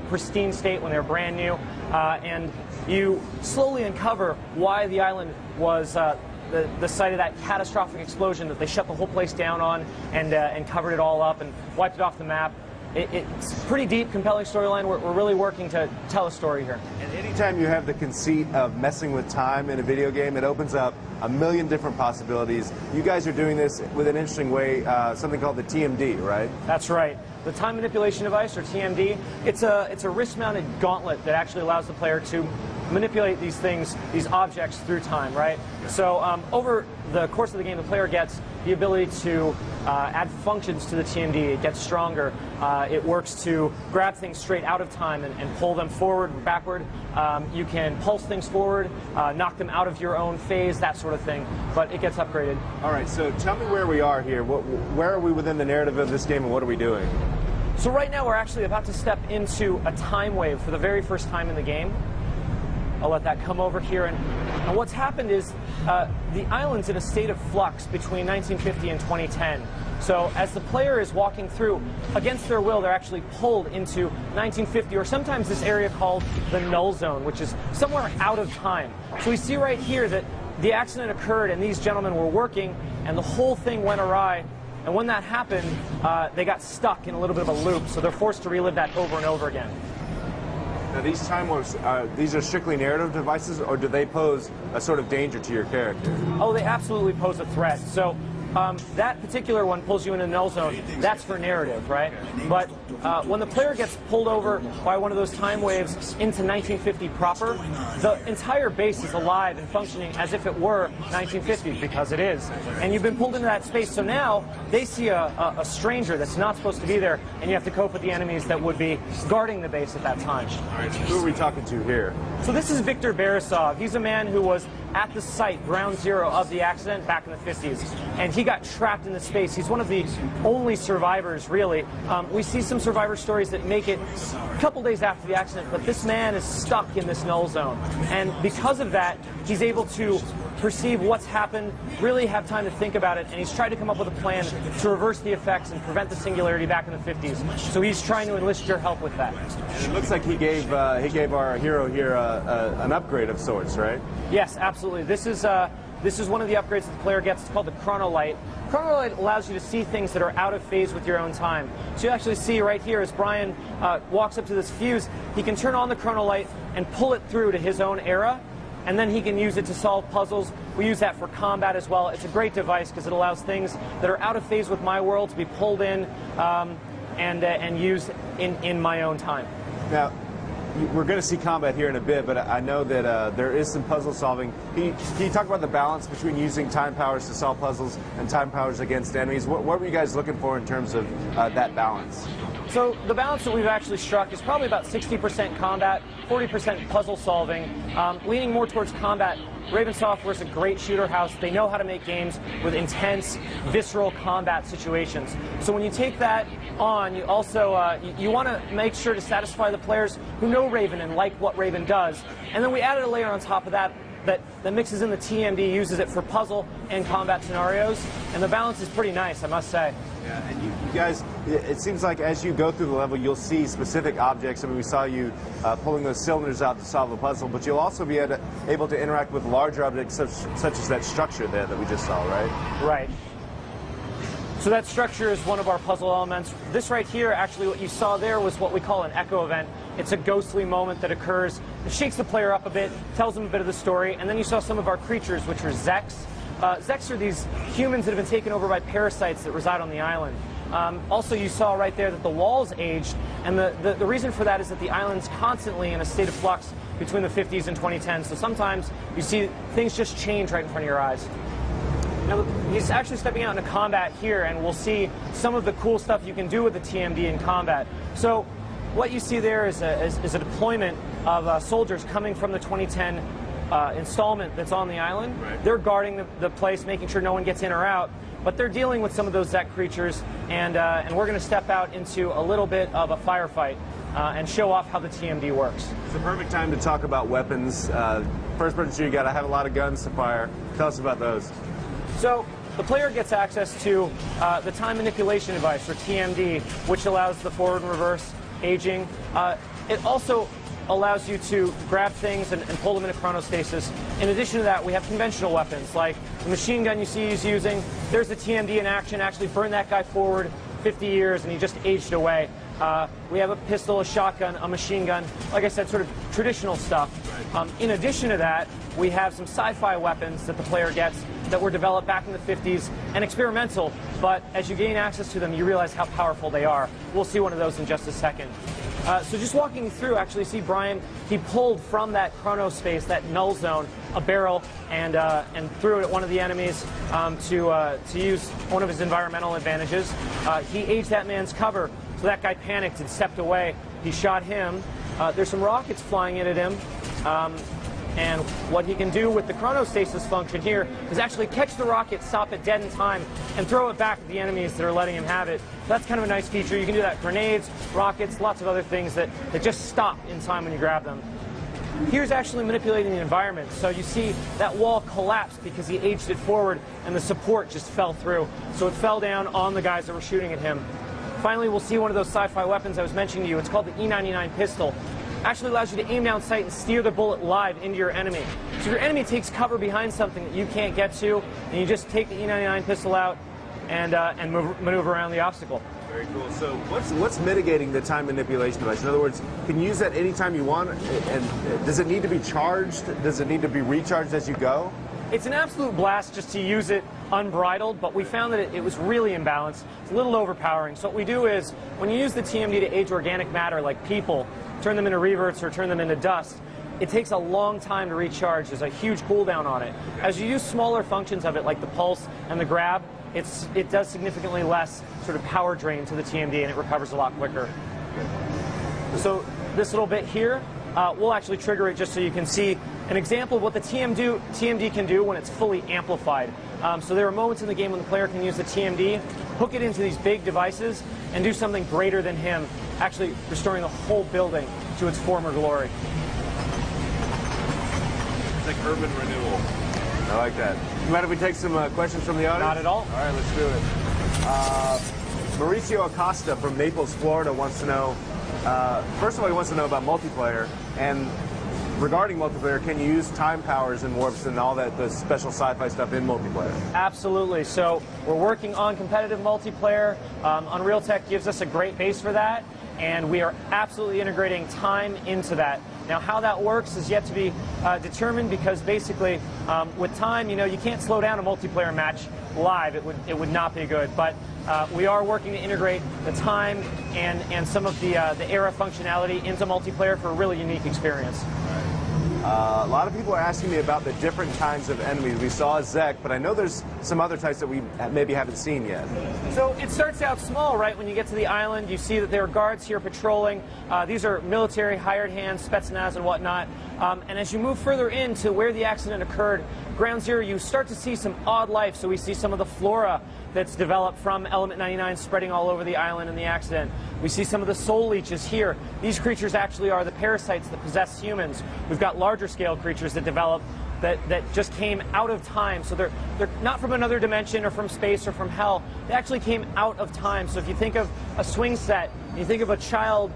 pristine state when they were brand new, and you slowly uncover why the island was the site of that catastrophic explosion that they shut the whole place down on and covered it all up and wiped it off the map. It's a pretty deep, compelling storyline. We're really working to tell a story here. And anytime you have the conceit of messing with time in a video game, it opens up a million different possibilities. You guys are doing this with an interesting way, something called the TMD, right? That's right. The time manipulation device, or TMD, it's a wrist-mounted gauntlet that actually allows the player to manipulate these things, these objects, through time, right? So over the course of the game, the player gets the ability to add functions to the TMD. It gets stronger. It works to grab things straight out of time and pull them forward and backward. You can pulse things forward, knock them out of your own phase, that sort of thing. But it gets upgraded. All right, so tell me where we are here. Where are we within the narrative of this game, and what are we doing? So right now we're actually about to step into a time wave for the very first time in the game. I'll let that come over here. And what's happened is the island's in a state of flux between 1950 and 2010. So as the player is walking through, against their will, they're actually pulled into 1950, or sometimes this area called the null zone, which is somewhere out of time. So we see right here that the accident occurred and these gentlemen were working and the whole thing went awry. And when that happened, they got stuck in a little bit of a loop, so they're forced to relive that over and over again. Now, these time warps, these are strictly narrative devices, or do they pose a sort of danger to your character? Oh, they absolutely pose a threat. So that particular one pulls you into null zone. That's for narrative, right? But when the player gets pulled over by one of those time waves into 1950 proper, the entire base is alive and functioning as if it were 1950, because it is. And you've been pulled into that space, so now they see a stranger that's not supposed to be there, and you have to cope with the enemies that would be guarding the base at that time. All right, so who are we talking to here? So this is Victor Beresov. He's a man who was at the site, ground zero of the accident back in the 50s. And he got trapped in the space. He's one of the only survivors, really. We see some survivor stories that make it a couple days after the accident, but this man is stuck in this null zone. And because of that, he's able to perceive what's happened, really have time to think about it, and he's tried to come up with a plan to reverse the effects and prevent the singularity back in the 50s. So he's trying to enlist your help with that. And it looks like he gave our hero here an upgrade of sorts, right? Yes, absolutely. This is one of the upgrades that the player gets. It's called the chronolight. Chronolight allows you to see things that are out of phase with your own time. So you actually see right here as Brian walks up to this fuse, he can turn on the chronolight and pull it through to his own era, and then he can use it to solve puzzles. We use that for combat as well. It's a great device because it allows things that are out of phase with my world to be pulled in and used in my own time. Now, we're going to see combat here in a bit, but I know that there is some puzzle solving. Can you talk about the balance between using time powers to solve puzzles and time powers against enemies? What were you guys looking for in terms of that balance? So the balance that we've actually struck is probably about 60% combat, 40% puzzle solving, leaning more towards combat. Raven Software is a great shooter house. They know how to make games with intense, visceral combat situations. So when you take that on, you also you want to make sure to satisfy the players who know Raven and like what Raven does. And then we added a layer on top of that that mixes in the TMD, uses it for puzzle and combat scenarios, and the balance is pretty nice, I must say. Yeah, and you guys, it seems like as you go through the level, you'll see specific objects. I mean, we saw you pulling those cylinders out to solve a puzzle, but you'll also be able to interact with larger objects such as that structure there that we just saw, right? Right. So that structure is one of our puzzle elements. This right here, actually what you saw there was what we call an echo event. It's a ghostly moment that occurs. It shakes the player up a bit, tells them a bit of the story, and then you saw some of our creatures, which are Zeks. Zeks are these humans that have been taken over by parasites that reside on the island. Also, you saw right there that the walls aged, and the reason for that is that the island's constantly in a state of flux between the 50s and 2010s, so sometimes you see things just change right in front of your eyes. Now, he's actually stepping out into combat here, and we'll see some of the cool stuff you can do with the TMD in combat. So what you see there is a deployment of soldiers coming from the 2010 installment that's on the island. Right. They're guarding the place, making sure no one gets in or out, but they're dealing with some of those Zek creatures, and we're going to step out into a little bit of a firefight and show off how the TMD works. It's the perfect time to talk about weapons. First person shooter, you got to have a lot of guns to fire. Tell us about those. So the player gets access to the time manipulation device, or TMD, which allows the forward and reverse aging. It also allows you to grab things and pull them into chronostasis. In addition to that, we have conventional weapons, like the machine gun you see he's using. There's the TMD in action, actually burned that guy forward 50 years, and he just aged away. We have a pistol, a shotgun, a machine gun, like I said, sort of traditional stuff. In addition to that, we have some sci-fi weapons that the player gets that were developed back in the 50s and experimental, but as you gain access to them, you realize how powerful they are. We'll see one of those in just a second. So just walking through, actually see Brian, he pulled from that chrono space, that null zone, a barrel and threw it at one of the enemies to use one of his environmental advantages. He aged that man's cover, so that guy panicked and stepped away. He shot him. There's some rockets flying in at him. And what he can do with the chronostasis function here is actually catch the rocket, stop it dead in time, and throw it back at the enemies that are letting him have it. So that's kind of a nice feature. You can do that with grenades, rockets, lots of other things that just stop in time when you grab them. Here's actually manipulating the environment. So you see that wall collapsed because he aged it forward and the support just fell through. So it fell down on the guys that were shooting at him. Finally, we'll see one of those sci-fi weapons I was mentioning to you. It's called the E99 pistol. Actually allows you to aim down sight and steer the bullet live into your enemy. So if your enemy takes cover behind something that you can't get to, and you just take the E99 pistol out and maneuver around the obstacle. Very cool. So what's mitigating the time manipulation device? In other words, can you use that anytime you want? And does it need to be charged? Does it need to be recharged as you go? It's an absolute blast just to use it unbridled, but we found that it was really imbalanced. It's a little overpowering. So what we do is, when you use the TMD to age organic matter like people, turn them into reverts or turn them into dust, it takes a long time to recharge. There's a huge cooldown on it. As you use smaller functions of it, like the pulse and the grab, it does significantly less sort of power drain to the TMD, and it recovers a lot quicker. So this little bit here, we'll actually trigger it just so you can see an example of what the TMD can do when it's fully amplified. So there are moments in the game when the player can use the TMD, hook it into these big devices, and do something greater than him, actually restoring the whole building to its former glory. It's like urban renewal. I like that. You mind if we take some questions from the audience? Not at all. All right, let's do it. Mauricio Acosta from Naples, Florida wants to know, first of all, he wants to know about multiplayer, and regarding multiplayer, can you use time powers and warps and all that, the special sci-fi stuff in multiplayer? Absolutely. So we're working on competitive multiplayer. Unreal Tech gives us a great base for that, and we are absolutely integrating time into that. Now, how that works is yet to be determined, because basically, with time, you know, you can't slow down a multiplayer match live. It would not be good. But we are working to integrate the time and some of the era functionality into multiplayer for a really unique experience. A lot of people are asking me about the different kinds of enemies. We saw Zek, but I know there's some other types that we maybe haven't seen yet. So it starts out small, right? When you get to the island, you see that there are guards here patrolling. These are military hired hands, Spetsnaz and whatnot. And as you move further into where the accident occurred, Ground Zero, you start to see some odd life. So we see some of the flora that's developed from Element 99 spreading all over the island in the accident. We see some of the soul leeches here. These creatures actually are the parasites that possess humans. We've got larger scale creatures that develop that just came out of time. So they're not from another dimension or from space or from hell. They actually came out of time. So if you think of a swing set, you think of a child